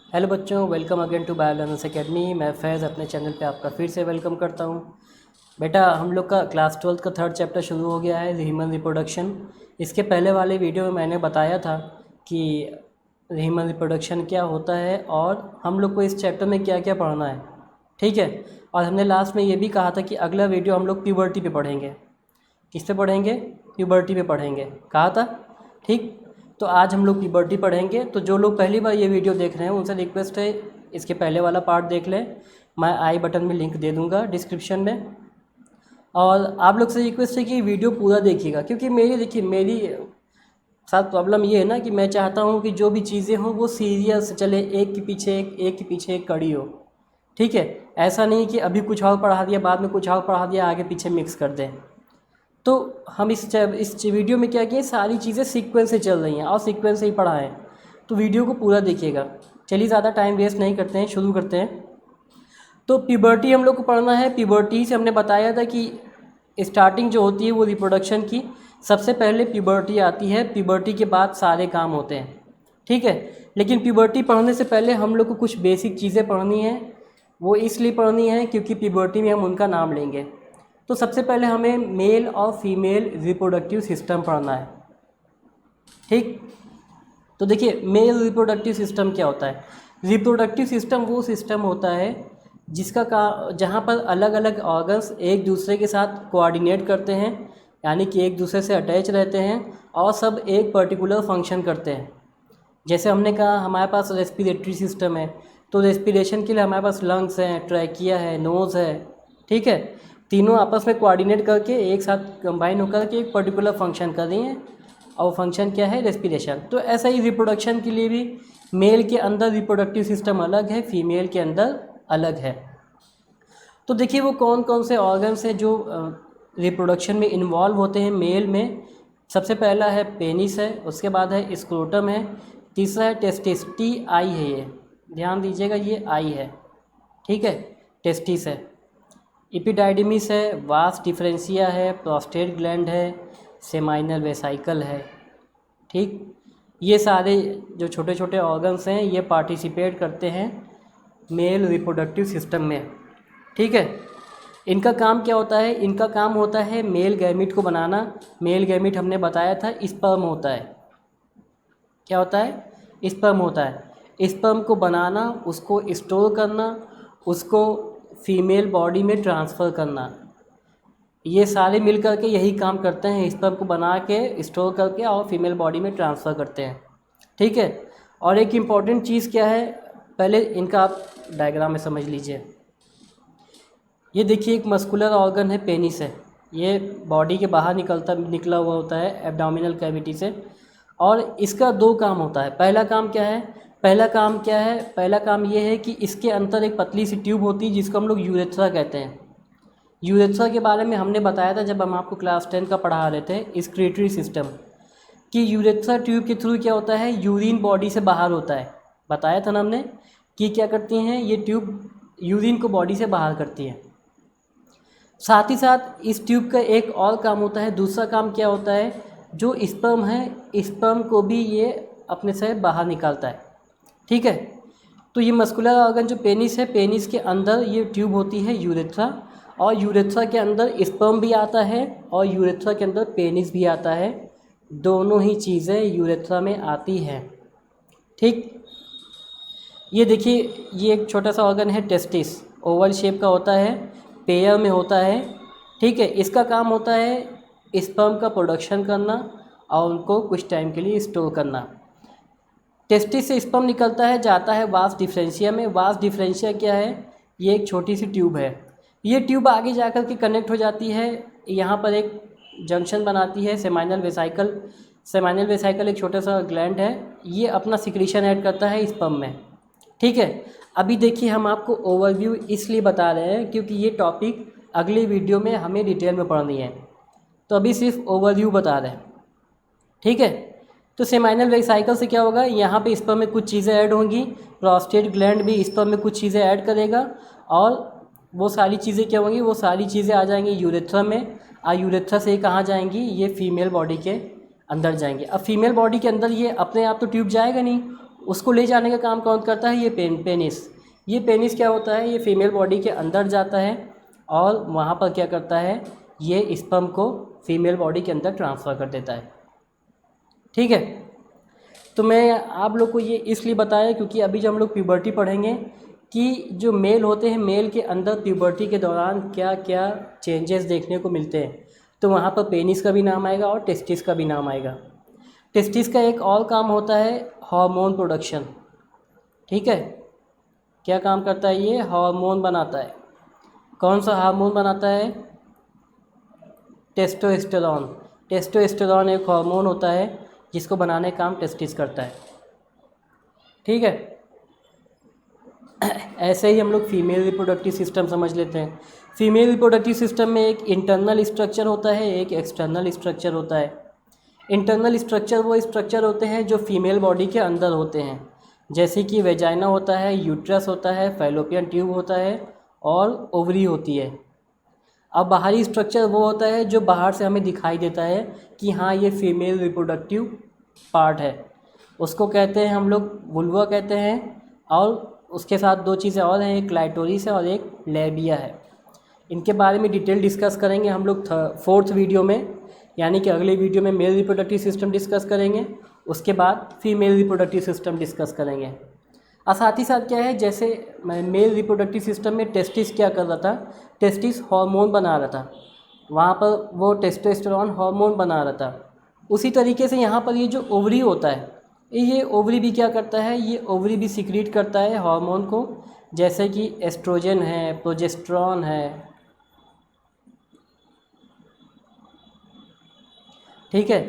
Hello बच्चों, welcome again to bio learners academy. मैं फैज़ अपने चैनल पे आपका फिर से वेलकम करता हूँ। बेटा, हम लोग का क्लास 12 का थर्ड चैप्टर शुरू हो गया है, ह्यूमन रिप्रोडक्शन। इसके पहले वाले वीडियो में मैंने बताया था कि ह्यूमन रिप्रोडक्शन क्या होता है और हम लोग को इस चैप्टर में क्या क्या पढ़ना है। ठीक है। और हमने लास्ट में ये भी कहा था कि अगला वीडियो हम लोग प्यूबर्टी पे पढ़ेंगे। किस पे पढ़ेंगे? प्यूबर्टी पे पढ़ेंगे, कहा था। ठीक। तो आज हम लोग प्यूबर्टी पढ़ेंगे। तो जो लोग पहली बार ये वीडियो देख रहे हैं उनसे रिक्वेस्ट है, इसके पहले वाला पार्ट देख लें। मैं आई बटन में लिंक दे दूंगा डिस्क्रिप्शन में। और आप लोग से रिक्वेस्ट है कि वीडियो पूरा देखिएगा, क्योंकि मेरी साथ प्रॉब्लम ये है ना कि मैं चाहता हूँ कि जो भी चीज़ें हों वो सीरियल से चले, एक के पीछे एक कड़ी हो। ठीक है। ऐसा नहीं कि अभी कुछ और पढ़ा दिया, बाद में कुछ और पढ़ा दिया, आगे पीछे मिक्स कर दें। तो हम इस वीडियो में क्या किए, सारी चीज़ें सीक्वेंस से चल रही हैं और सीक्वेंस से ही पढ़ाएं। तो वीडियो को पूरा देखिएगा। चलिए, ज़्यादा टाइम वेस्ट नहीं करते हैं, शुरू करते हैं। तो प्यूबर्टी हम लोग को पढ़ना है। प्यूबर्टी से हमने बताया था कि स्टार्टिंग जो होती है वो रिप्रोडक्शन की, सबसे पहले प्यूबर्टी आती है। प्यूबर्टी के बाद सारे काम होते हैं। ठीक है। लेकिन प्यूबर्टी पढ़ने से पहले हम लोग को कुछ बेसिक चीज़ें पढ़नी है। वो इसलिए पढ़नी है क्योंकि प्यूबर्टी में हम उनका नाम लेंगे। तो सबसे पहले हमें मेल और फीमेल रिप्रोडक्टिव सिस्टम पढ़ना है। ठीक। तो देखिए, मेल रिप्रोडक्टिव सिस्टम क्या होता है। रिप्रोडक्टिव सिस्टम वो सिस्टम होता है जिसका जहाँ पर अलग अलग ऑर्गन्स एक दूसरे के साथ कोऑर्डिनेट करते हैं, यानी कि एक दूसरे से अटैच रहते हैं और सब एक पर्टिकुलर फंक्शन करते हैं। जैसे हमने कहा हमारे पास रेस्पिरेटरी सिस्टम है, तो रेस्पिरेशन के लिए हमारे पास लंग्स हैं, ट्रैकिया है, नोज़ है। ठीक है। तीनों आपस में कोऑर्डिनेट करके एक साथ कंबाइन होकर के एक पर्टिकुलर फंक्शन कर रही हैं, और फंक्शन क्या है? रेस्पिरेशन। तो ऐसा ही रिप्रोडक्शन के लिए भी मेल के अंदर रिप्रोडक्टिव सिस्टम अलग है, फीमेल के अंदर अलग है। तो देखिए, वो कौन कौन से ऑर्गन्स हैं जो रिप्रोडक्शन में इन्वॉल्व होते हैं मेल में। सबसे पहला है पेनिस है, उसके बाद है स्क्रोटम है, तीसरा है टेस्टिस, TI है, ये ध्यान दीजिएगा, ये आई है। ठीक है। टेस्टिस है, इपिडाइडिमिस है, वास डिफरेंशिया है, प्रोस्टेट ग्लैंड है, सेमाइनल वेसाइकल है। ठीक। ये सारे जो छोटे छोटे ऑर्गन्स हैं ये पार्टिसिपेट करते हैं मेल रिप्रोडक्टिव सिस्टम में। ठीक है। इनका काम क्या होता है? इनका काम होता है मेल गैमीट को बनाना। मेल गैमीट हमने बताया था स्पर्म होता है। क्या होता है? स्पर्म होता है। स्पर्म को बनाना, उसको स्टोर करना, उसको फीमेल बॉडी में ट्रांसफ़र करना, ये सारे मिल करके यही काम करते हैं। स्पर्म को बना के स्टोर करके और फीमेल बॉडी में ट्रांसफ़र करते हैं। ठीक है। और एक इम्पॉर्टेंट चीज़ क्या है, पहले इनका आप डायग्राम में समझ लीजिए। ये देखिए, एक मस्कुलर ऑर्गन है, पेनिस है। ये बॉडी के बाहर निकला हुआ होता है एब्डोमिनल कैविटी से। और इसका दो काम होता है। पहला काम क्या है? पहला काम ये है कि इसके अंदर एक पतली सी ट्यूब होती है जिसको हम लोग यूरेथ्रा कहते हैं। यूरेथ्रा के बारे में हमने बताया था जब हम आपको क्लास 10 का पढ़ा रहे थे, स्क्रीटरी सिस्टम, कि यूरेथ्रा ट्यूब के थ्रू क्या होता है, यूरिन बॉडी से बाहर होता है। बताया था ना हमने कि क्या करती हैं ये ट्यूब, यूरिन को बॉडी से बाहर करती है। साथ ही साथ इस ट्यूब का एक और काम होता है, दूसरा काम क्या होता है, जो स्पर्म है, स्पर्म को भी ये अपने से बाहर निकालता है। ठीक है। तो ये मस्कुलर ऑर्गन जो पेनिस है, पेनिस के अंदर ये ट्यूब होती है यूरेथ्रा, और यूरेथ्रा के अंदर स्पर्म भी आता है और यूरेथ्रा के अंदर पेनिस भी आता है। दोनों ही चीज़ें यूरेथ्रा में आती हैं। ठीक। ये देखिए, ये एक छोटा सा ऑर्गन है टेस्टिस, ओवल शेप का होता है, पेयर में होता है। ठीक है। इसका काम होता है स्पर्म का प्रोडक्शन करना और उनको कुछ टाइम के लिए स्टोर करना। टेस्टिस से स्पर्म निकलता है, जाता है वास डिफरेंशिया में। वास डिफरेंशिया क्या है? ये एक छोटी सी ट्यूब है। ये ट्यूब आगे जाकर के कनेक्ट हो जाती है, यहाँ पर एक जंक्शन बनाती है सेमाइनल वेसाइकल। सेमाइनल वेसाइकल एक छोटा सा ग्लैंड है, ये अपना सिक्रीशन ऐड करता है स्पर्म में। ठीक है। अभी देखिए, हम आपको ओवरव्यू इसलिए बता रहे हैं क्योंकि ये टॉपिक अगले वीडियो में हमें डिटेल में पढ़नी है, तो अभी सिर्फ ओवरव्यू बता रहे हैं। ठीक है। तो सेमाइनल वेसाइकल से क्या होगा, यहाँ पे स्पर्म में कुछ चीज़ें ऐड होंगी, प्रोस्टेट ग्लैंड भी स्पर्म में कुछ चीज़ें ऐड करेगा, और वो सारी चीज़ें क्या होंगी, वो सारी चीज़ें आ जाएंगी यूरेथ्रा में। और यूरेथ्रा से कहाँ जाएंगी, ये फीमेल बॉडी के अंदर जाएंगी। अब फीमेल बॉडी के अंदर ये अपने आप तो ट्यूब जाएगा नहीं, उसको ले जाने का काम कौन करता है? ये पेनिस। ये पेनिस क्या होता है? ये फीमेल बॉडी के अंदर जाता है और वहाँ पर क्या करता है? ये स्पर्म को फीमेल बॉडी के अंदर ट्रांसफ़र कर देता है। ठीक है, तो मैं आप लोग को ये इसलिए बताया क्योंकि अभी जब हम लोग प्यूबर्टी पढ़ेंगे कि जो मेल होते हैं, मेल के अंदर प्यूबर्टी के दौरान क्या क्या चेंजेस देखने को मिलते हैं, तो वहाँ पर पेनिस का भी नाम आएगा और टेस्टिस का भी नाम आएगा। टेस्टिस का एक और काम होता है हार्मोन प्रोडक्शन। ठीक है, क्या काम करता है? ये हार्मोन बनाता है। कौन सा हार्मोन बनाता है? टेस्टोस्टेरोन। टेस्टोस्टेरोन एक हार्मोन होता है जिसको बनाने का काम टेस्टिस करता है। ठीक है, ऐसे ही हम लोग फीमेल रिप्रोडक्टिव सिस्टम समझ लेते हैं। फीमेल रिप्रोडक्टिव सिस्टम में एक इंटरनल स्ट्रक्चर होता है, एक एक्सटर्नल स्ट्रक्चर होता है। इंटरनल स्ट्रक्चर वो स्ट्रक्चर होते हैं जो फीमेल बॉडी के अंदर होते हैं, जैसे कि वेजाइना होता है, यूट्रस होता है, फैलोपियन ट्यूब होता है और ओवरी होती है। अब बाहरी स्ट्रक्चर वो होता है जो बाहर से हमें दिखाई देता है कि हाँ ये फीमेल रिप्रोडक्टिव पार्ट है, उसको कहते हैं हम लोग वुल्वा कहते हैं। और उसके साथ दो चीज़ें और हैं, एक क्लाइटोरिस है और एक लेबिया है। इनके बारे में डिटेल डिस्कस करेंगे हम लोग 4th वीडियो में, यानी कि अगले वीडियो में मेल रिप्रोडक्टिव सिस्टम डिस्कस करेंगे, उसके बाद फीमेल रिप्रोडक्टिव सिस्टम डिस्कस करेंगे। और साथ ही साथ क्या है, जैसे मेल रिप्रोडक्टिव सिस्टम में टेस्टिस क्या कर रहा था? टेस्टिस हार्मोन बना रहा था, वहाँ पर वो टेस्टोस्टेरोन हार्मोन बना रहा था। उसी तरीके से यहाँ पर ये जो ओवरी होता है, ये ओवरी भी क्या करता है? ये ओवरी भी सिक्रीट करता है हार्मोन को, जैसे कि एस्ट्रोजन है, प्रोजेस्टेरॉन है। ठीक है,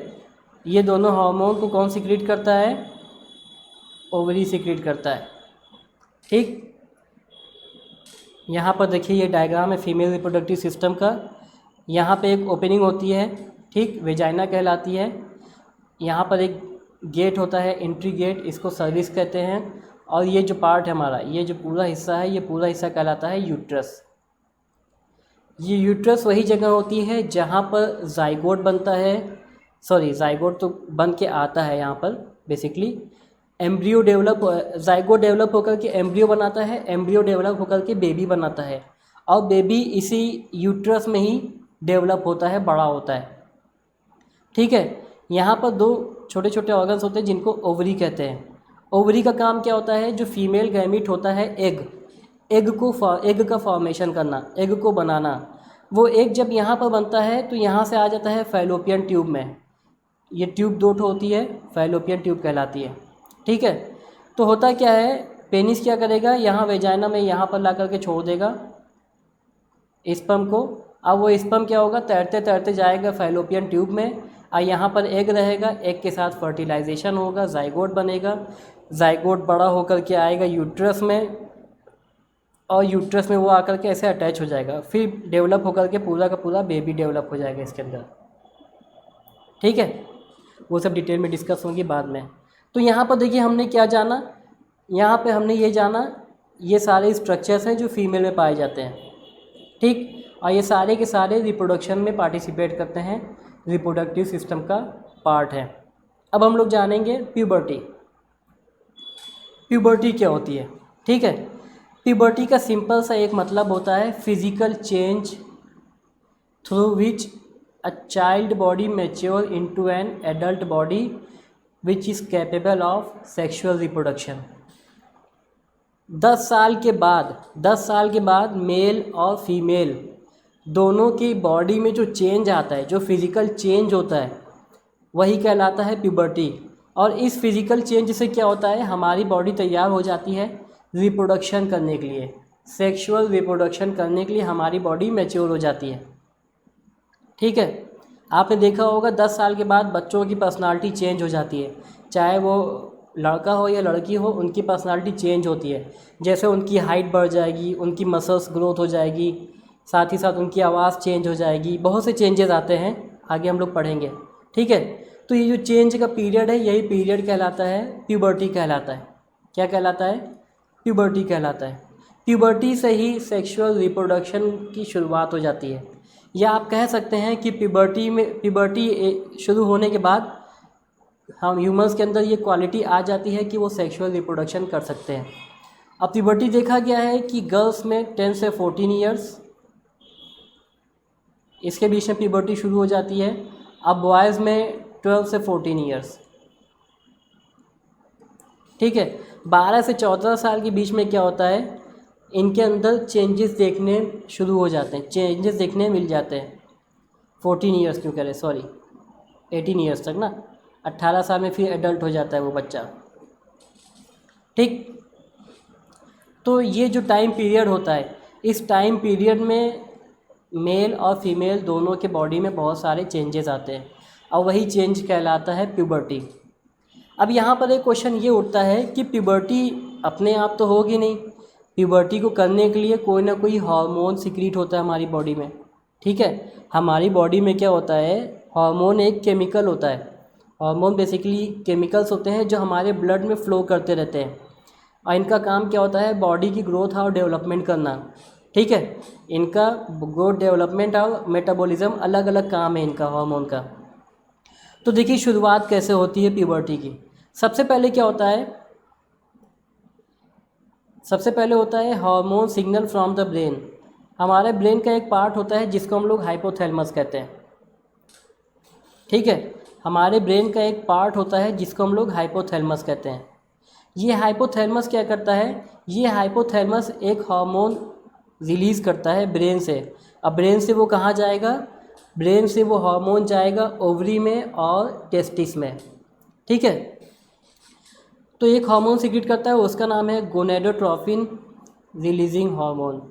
ये दोनों हार्मोन को कौन सिक्रीट करता है? ओवरी सिक्रीट करता है। ठीक, यहाँ पर देखिए ये डायग्राम है फीमेल रिप्रोडक्टिव सिस्टम का। यहाँ पे एक ओपनिंग होती है, ठीक, वेजाइना कहलाती है। यहाँ पर एक गेट होता है, एंट्री गेट, इसको सर्विस कहते हैं। और ये जो पार्ट है हमारा, ये जो पूरा हिस्सा है, ये पूरा हिस्सा कहलाता है यूट्रस। ये यूट्रस वही जगह होती है जहाँ पर जाइगोट बनता है, सॉरी जाइगोट तो बन के आता है यहाँ पर basically. Embryo develop, zygote develop होकर के एम्ब्रियो बनाता है, एम्ब्रियो डेवलप होकर के बेबी बनाता है, और बेबी इसी यूट्रस में ही डेवलप होता है, बड़ा होता है। ठीक है, यहाँ पर दो छोटे छोटे ऑर्गन्स होते हैं जिनको ओवरी कहते हैं। ओवरी का काम क्या होता है? जो फीमेल गैमीट होता है, एग का फॉर्मेशन करना, एग को बनाना। वो एग जब यहाँ पर बनता है तो यहाँ से आ जाता है फैलोपियन ट्यूब में। ये ट्यूब दो ठो होती है, फैलोपियन ट्यूब कहलाती है। ठीक है, तो होता क्या है, पेनिस क्या करेगा? यहाँ वेजाइना में यहाँ पर ला करके छोड़ देगा स्पर्म को। अब वो स्पर्म क्या होगा? तैरते तैरते जाएगा फैलोपियन ट्यूब में, और यहाँ पर एग रहेगा, एग के साथ फर्टिलाइजेशन होगा, जाइगोट बनेगा, जाइगोट बड़ा होकर के आएगा यूट्रस में, और यूट्रस में वो आकर के ऐसे अटैच हो जाएगा, फिर डेवलप होकर के पूरा का पूरा बेबी डेवलप हो जाएगा इसके अंदर। ठीक है, वो सब डिटेल में डिस्कस होंगी बाद में। तो यहाँ पर देखिए हमने क्या जाना, यहाँ पे हमने ये जाना, ये सारे स्ट्रक्चर्स हैं जो फीमेल में पाए जाते हैं। ठीक, और ये सारे के सारे रिप्रोडक्शन में पार्टिसिपेट करते हैं, रिप्रोडक्टिव सिस्टम का पार्ट है। अब हम लोग जानेंगे प्यूबर्टी। प्यूबर्टी क्या होती है? ठीक है, प्यूबर्टी का सिंपल सा एक मतलब होता है physical change through which a child body mature into an adult body which is capable of sexual reproduction. 10 साल के बाद मेल और फीमेल दोनों की बॉडी में जो चेंज आता है, जो फिज़िकल चेंज होता है, वही कहलाता है प्यूबर्टी। और इस फिज़िकल चेंज से क्या होता है, हमारी बॉडी तैयार हो जाती है रिप्रोडक्शन करने के लिए, सेक्सुअल रिप्रोडक्शन करने के लिए हमारी बॉडी मैच्योर हो जाती है। ठीक है, आपने देखा होगा 10 साल के बाद बच्चों की पर्सनालिटी चेंज हो जाती है, चाहे वो लड़का हो या लड़की हो, उनकी पर्सनालिटी चेंज होती है। जैसे उनकी हाइट बढ़ जाएगी, उनकी मसल्स ग्रोथ हो जाएगी, साथ ही साथ उनकी आवाज़ चेंज हो जाएगी, बहुत से चेंजेस आते हैं, आगे हम लोग पढ़ेंगे। ठीक है, तो ये जो चेंज का पीरियड है, यही पीरियड कहलाता है प्यूबर्टी कहलाता है। क्या कहलाता है? प्यूबर्टी कहलाता है। प्यूबर्टी से ही सेक्सुअल रिप्रोडक्शन की शुरुआत हो जाती है, या आप कह सकते हैं कि प्यूबर्टी शुरू होने के बाद हम ह्यूमंस के अंदर ये क्वालिटी आ जाती है कि वो सेक्सुअल रिप्रोडक्शन कर सकते हैं। अब प्यूबर्टी देखा गया है कि गर्ल्स में 10 से 14 ईयर्स इसके बीच में प्यूबर्टी शुरू हो जाती है। अब बॉयज़ में 12 से 14 ईयर्स, ठीक है। 12 से 14 साल के बीच में क्या होता है, इनके अंदर चेंजेस देखने शुरू हो जाते हैं, चेंजेस देखने मिल जाते हैं। 14 ईयर्स क्यों करें, सॉरी 18 ईयर्स तक ना, 18 साल में फिर एडल्ट हो जाता है वो बच्चा, ठीक। तो ये जो टाइम पीरियड होता है, इस टाइम पीरियड में मेल और फीमेल दोनों के बॉडी में बहुत सारे चेंजेस आते हैं और वही चेंज कहलाता है प्यूबर्टी। अब यहाँ पर एक क्वेश्चन ये उठता है कि प्यूबर्टी अपने आप तो होगी नहीं, प्यूबर्टी को करने के लिए कोई ना कोई हार्मोन सिक्रीट होता है हमारी बॉडी में, ठीक है। हमारी बॉडी में क्या होता है, हार्मोन एक केमिकल होता है। हार्मोन बेसिकली केमिकल्स होते हैं जो हमारे ब्लड में फ़्लो करते रहते हैं और इनका काम क्या होता है, बॉडी की ग्रोथ और डेवलपमेंट करना, ठीक है। इनका ग्रोथ, डेवलपमेंट और मेटाबॉलिज्म अलग अलग काम है इनका, हार्मोन का। तो देखिए शुरुआत कैसे होती है प्यूबर्टी की। सबसे पहले क्या होता है, सबसे पहले होता है hormone signal from the brain. हमारे ब्रेन का एक पार्ट होता है जिसको हम लोग हाइपोथैलेमस कहते हैं, ठीक है। हमारे ब्रेन का एक पार्ट होता है जिसको हम लोग हाइपोथैलेमस कहते हैं। ये हाइपोथैलेमस क्या करता है, ये हाइपोथैलेमस एक हार्मोन रिलीज़ करता है ब्रेन से। अब ब्रेन से वो कहाँ जाएगा, ब्रेन से वो हार्मोन जाएगा ओवरी में और टेस्टिस में, ठीक है। तो एक हार्मोन सिक्रीट करता है, उसका नाम है gonadotropin releasing hormone,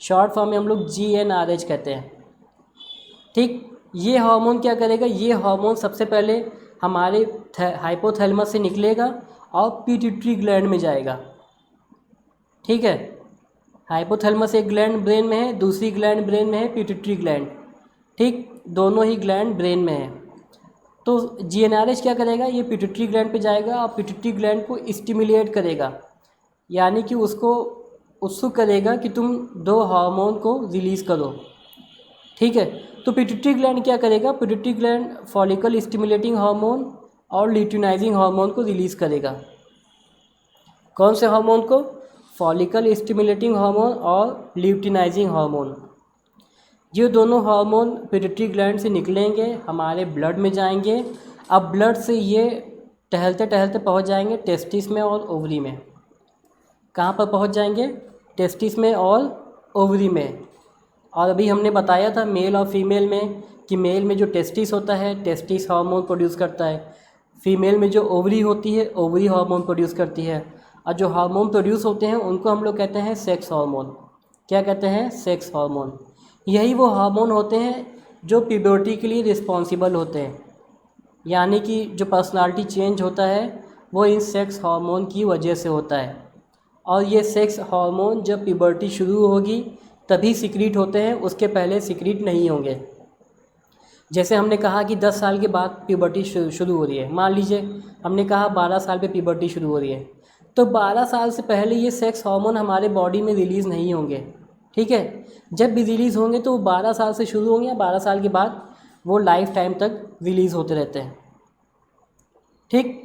short form में हम लोग GnRH कहते हैं, ठीक। ये हार्मोन क्या करेगा, ये हार्मोन सबसे पहले हमारे हाइपोथैलेमस से निकलेगा और पिट्यूटरी ग्लैंड में जाएगा, ठीक है। हाइपोथैलेमस एक ग्लैंड ब्रेन में है, दूसरी ग्लैंड ब्रेन में है पिट्यूटरी ग्लैंड, ठीक। दोनों ही ग्लैंड ब्रेन में है। तो GnRH क्या करेगा, ये पिट्यूटरी ग्लैंड पे जाएगा और पिट्यूटरी ग्लैंड को स्टिमुलेट करेगा, यानी कि उसको उत्सुक करेगा कि तुम दो हार्मोन को रिलीज़ करो, ठीक है। तो पिट्यूटरी ग्लैंड क्या करेगा, pituitary gland follicle stimulating hormone और ल्यूटिनाइजिंग हार्मोन को रिलीज़ करेगा। कौन से हार्मोन को, फॉलिकल स्टिमुलेटिंग हार्मोन और ल्यूटिनाइजिंग हार्मोन। ये दोनों हार्मोन पिट्यूटरी ग्लैंड से निकलेंगे, हमारे ब्लड में जाएंगे। अब ब्लड से ये टहलते टहलते पहुंच जाएंगे टेस्टिस में और ओवरी में। कहाँ पर पहुंच जाएंगे, टेस्टिस में और ओवरी में। और अभी हमने बताया था मेल और फीमेल में कि मेल में जो टेस्टिस होता है, टेस्टिस हार्मोन प्रोड्यूस करता है, फीमेल में जो ओवरी होती है, ओवरी हार्मोन प्रोड्यूस करती है। और जो हार्मोन प्रोड्यूस होते हैं उनको हम लोग कहते हैं सेक्स हार्मोन। क्या कहते हैं, सेक्स हार्मोन। यही वो हार्मोन होते हैं जो प्यूबर्टी के लिए रिस्पॉन्सिबल होते हैं, यानी कि जो पर्सनालिटी चेंज होता है वो इन सेक्स हार्मोन की वजह से होता है। और ये सेक्स हार्मोन जब प्यूबर्टी शुरू होगी तभी सिक्रीट होते हैं, उसके पहले सिक्रीट नहीं होंगे। जैसे हमने कहा कि 10 साल के बाद प्यूबर्टी शुरू हो रही है, मान लीजिए हमने कहा 12 साल पे प्यूबर्टी शुरू हो रही है, तो 12 साल से पहले ये सेक्स हार्मोन हमारे बॉडी में रिलीज़ नहीं होंगे, ठीक है। जब भी रिलीज़ होंगे तो वो 12 साल से शुरू होंगे या 12 साल के बाद वो लाइफ टाइम तक रिलीज़ होते रहते हैं, ठीक।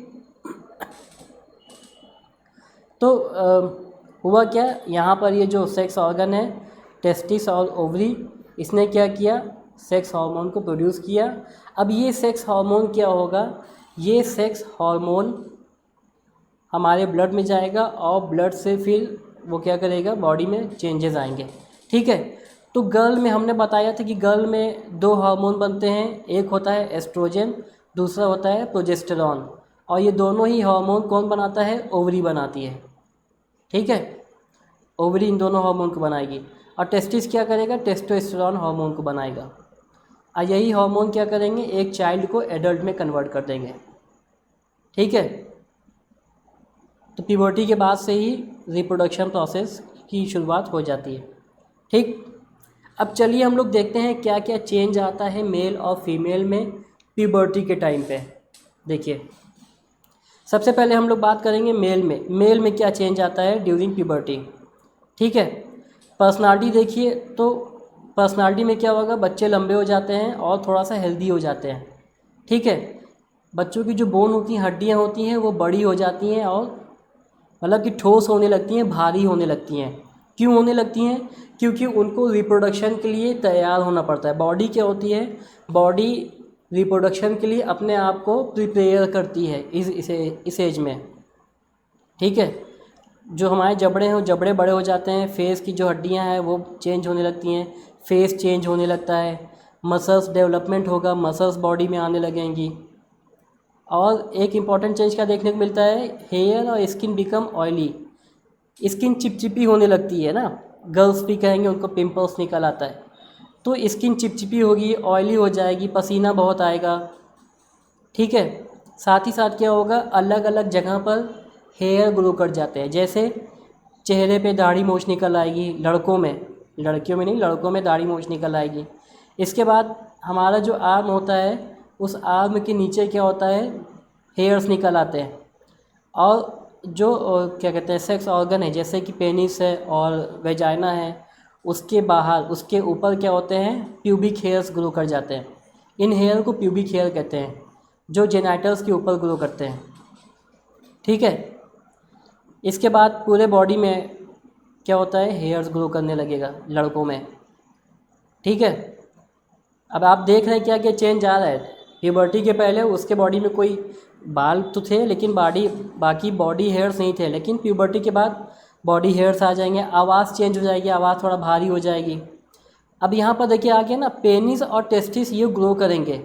तो हुआ क्या, यहाँ पर ये जो सेक्स ऑर्गन है टेस्टिस और ओवरी, इसने क्या किया, सेक्स हार्मोन को प्रोड्यूस किया। अब ये सेक्स हार्मोन क्या होगा, ये सेक्स हार्मोन हमारे ब्लड में जाएगा और ब्लड से फिर वो क्या करेगा, बॉडी में चेंजेस आएंगे, ठीक है। तो गर्ल में हमने बताया था कि गर्ल में दो हार्मोन बनते हैं, एक होता है एस्ट्रोजन, दूसरा होता है प्रोजेस्टेरॉन। और ये दोनों ही हार्मोन कौन बनाता है, ओवरी बनाती है, ठीक है। ओवरी इन दोनों हार्मोन को बनाएगी और टेस्टिस क्या करेगा, टेस्टोस्टेरोन हार्मोन को बनाएगा। और यही हार्मोन क्या करेंगे, एक चाइल्ड को एडल्ट में कन्वर्ट कर देंगे, ठीक है। तो प्यूबर्टी के बाद से ही रिप्रोडक्शन प्रोसेस की शुरुआत हो जाती है, ठीक। अब चलिए हम लोग देखते हैं क्या क्या चेंज आता है मेल और फीमेल में प्यूबर्टी के टाइम पे। देखिए सबसे पहले हम लोग बात करेंगे मेल में क्या चेंज आता है ड्यूरिंग प्यूबर्टी, ठीक है। पर्सनालिटी देखिए, तो पर्सनालिटी में क्या होगा, बच्चे लंबे हो जाते हैं और थोड़ा सा हेल्दी हो जाते हैं, ठीक है। बच्चों की जो बोन होती हैं, हड्डियाँ होती हैं, वो बड़ी हो जाती हैं और मतलब कि ठोस होने लगती हैं, भारी होने लगती हैं। क्यों होने लगती हैं? क्योंकि उनको रिप्रोडक्शन के लिए तैयार होना पड़ता है। बॉडी क्या होती है? बॉडी रिप्रोडक्शन के लिए अपने आप को प्रिपेयर करती है इस एज में, ठीक है। जो हमारे जबड़े हैं वो जबड़े बड़े हो जाते हैं, फेस की जो हड्डियां हैं वो चेंज होने लगती हैं, फेस चेंज होने लगता है, मसल्स डेवलपमेंट होगा, मसल्स बॉडी में आने लगेंगी। और एक इम्पॉर्टेंट चेंज क्या देखने को मिलता है? हेयर और स्किन बिकम ऑयली। स्किन चिपचिपी होने लगती है ना, गर्ल्स भी कहेंगे उनको पिंपल्स निकल आता है, तो स्किन चिपचिपी होगी, ऑयली हो जाएगी, पसीना बहुत आएगा, ठीक है। साथ ही साथ क्या होगा? अलग अलग जगह पर हेयर ग्रो कर जाते हैं। जैसे चेहरे पे दाढ़ी मूंछ निकल आएगी लड़कों में, लड़कियों में नहीं, लड़कों में दाढ़ी मूंछ निकल आएगी। इसके बाद हमारा जो आर्म होता है, उस आर्म के नीचे क्या होता है? हेयर्स निकल आते हैं। और जो क्या कहते हैं, सेक्स ऑर्गन है, जैसे कि पेनिस है और वेजाइना है, उसके बाहर, उसके ऊपर क्या होते हैं? प्यूबिक हेयर्स ग्रो कर जाते हैं। इन हेयर को प्यूबिक हेयर कहते हैं, जो जेनाइटल्स के ऊपर ग्रो करते हैं, ठीक है। इसके बाद पूरे बॉडी में क्या होता है? हेयर्स ग्रो करने लगेगा लड़कों में, ठीक है। अब आप देख रहे हैं क्या क्या चेंज आ रहा है। प्यूबर्टी के पहले उसके बॉडी में कोई बाल तो थे, लेकिन बाकी बॉडी हेयर्स नहीं थे, लेकिन प्यूबर्टी के बाद बॉडी हेयर्स आ जाएंगे, आवाज़ चेंज हो जाएगी, आवाज़ थोड़ा भारी हो जाएगी। अब यहाँ पर देखिए आ गया ना, पेनिस और टेस्टिस ये ग्रो करेंगे।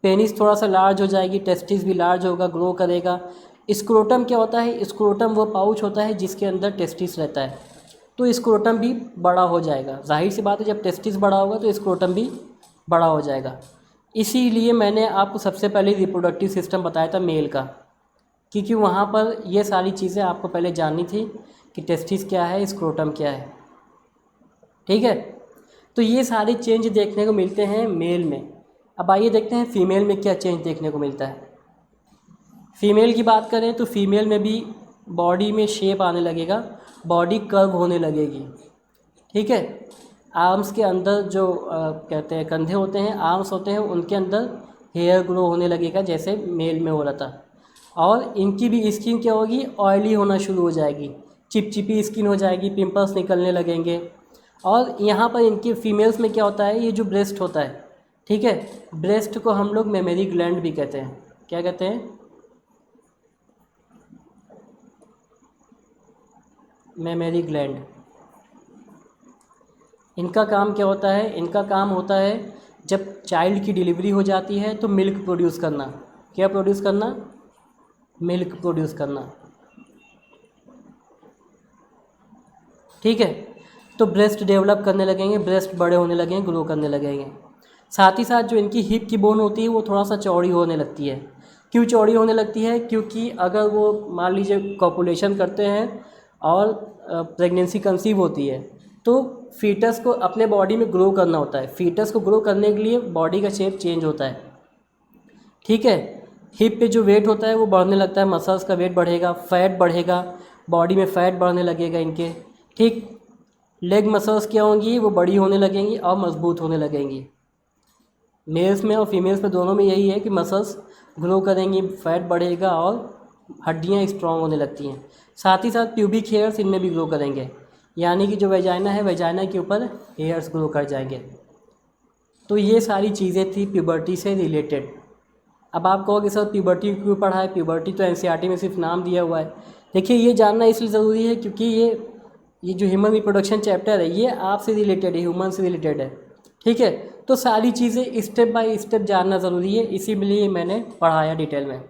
पेनिस थोड़ा सा लार्ज हो जाएगी, टेस्टिस भी लार्ज होगा, ग्रो करेगा। स्क्रोटम क्या होता है? स्क्रोटम वो पाउच होता है जिसके अंदर टेस्टिस रहता है, तो स्क्रोटम भी बड़ा हो जाएगा। जाहिर सी बात है, जब टेस्टिस बड़ा होगा तो स्क्रोटम भी बड़ा हो जाएगा। इसीलिए मैंने आपको सबसे पहले रिप्रोडक्टिव सिस्टम बताया था मेल का, क्योंकि वहाँ पर ये सारी चीज़ें आपको पहले जाननी थी कि टेस्टिस क्या है, स्क्रोटम क्या है, ठीक है। तो ये सारे चेंज देखने को मिलते हैं मेल में। अब आइए देखते हैं फीमेल में क्या चेंज देखने को मिलता है। फीमेल की बात करें तो फीमेल में भी बॉडी में शेप आने लगेगा, बॉडी कर्व होने लगेगी, ठीक है। आर्म्स के अंदर जो कहते हैं कंधे होते हैं, आर्म्स होते हैं, उनके अंदर हेयर ग्रो होने लगेगा जैसे मेल में हो रहा था। और इनकी भी स्किन क्या होगी? ऑयली होना शुरू हो जाएगी, चिपचिपी स्किन हो जाएगी, पिंपल्स निकलने लगेंगे। और यहाँ पर इनकी फीमेल्स में क्या होता है? ये जो ब्रेस्ट होता है, ठीक है, ब्रेस्ट को हम लोग मेमरी ग्लैंड भी कहते हैं। क्या कहते हैं? Mammary gland. इनका काम क्या होता है? इनका काम होता है जब चाइल्ड की डिलीवरी हो जाती है तो मिल्क प्रोड्यूस करना। क्या प्रोड्यूस करना? मिल्क प्रोड्यूस करना, ठीक है। तो ब्रेस्ट डेवलप करने लगेंगे, ब्रेस्ट बड़े होने लगेंगे, ग्रो करने लगेंगे। साथ ही साथ जो इनकी हिप की बोन होती है वो थोड़ा सा चौड़ी होने लगती है। क्यों चौड़ी होने लगती है? क्योंकि अगर वो मान लीजिए कॉपुलेशन करते हैं और प्रेगनेंसी कंसीव होती है, तो फीटस को अपने बॉडी में ग्रो करना होता है। फीटस को ग्रो करने के लिए बॉडी का शेप चेंज होता है, ठीक है। हिप पे जो वेट होता है वो बढ़ने लगता है, मसल्स का वेट बढ़ेगा, फैट बढ़ेगा, बॉडी में फैट बढ़ने लगेगा इनके, ठीक। लेग मसल्स क्या होंगी? वो बड़ी होने लगेंगी और मजबूत होने लगेंगी। मेल्स में और फीमेल्स में दोनों में यही है कि मसल्स ग्रो करेंगी, फैट बढ़ेगा और हड्डियाँ स्ट्रॉन्ग होने लगती हैं। साथ ही साथ प्यूबिक हेयर्स इनमें भी ग्रो करेंगे, यानी कि जो वेजाइना है, वेजाइना के ऊपर हेयर्स ग्रो कर जाएंगे। तो ये सारी चीज़ें थी प्यूबर्टी से रिलेटेड। अब आप कहोगे सर प्यूबर्टी क्यों पढ़ा है? प्यूबर्टी तो एनसीईआरटी में सिर्फ नाम दिया हुआ है। देखिए ये जानना इसलिए ज़रूरी है क्योंकि ये जो ह्यूमन रिप्रोडक्शन चैप्टर है ये आपसे रिलेटेड है, ह्यूमन से रिलेटेड है, ठीक है। तो सारी चीज़ें स्टेप बाय स्टेप जानना ज़रूरी है, इसीलिए मैंने पढ़ाया डिटेल में।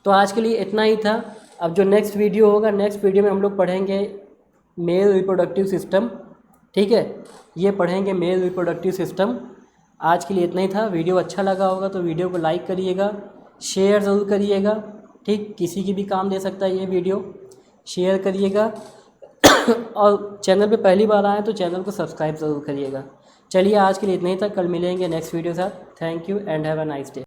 तो आज के लिए इतना ही था। अब जो नेक्स्ट वीडियो होगा, नेक्स्ट वीडियो में हम लोग पढ़ेंगे मेल रिप्रोडक्टिव सिस्टम, ठीक है, ये पढ़ेंगे मेल रिप्रोडक्टिव सिस्टम। आज के लिए इतना ही था। वीडियो अच्छा लगा होगा तो वीडियो को लाइक करिएगा, शेयर ज़रूर करिएगा, ठीक, किसी की भी काम दे सकता है ये वीडियो, शेयर करिएगा। और चैनल पे पहली बार आए तो चैनल को सब्सक्राइब ज़रूर करिएगा। चलिए आज के लिए इतना ही था, कल मिलेंगे नेक्स्ट वीडियो के साथ। Thank you and have a nice day.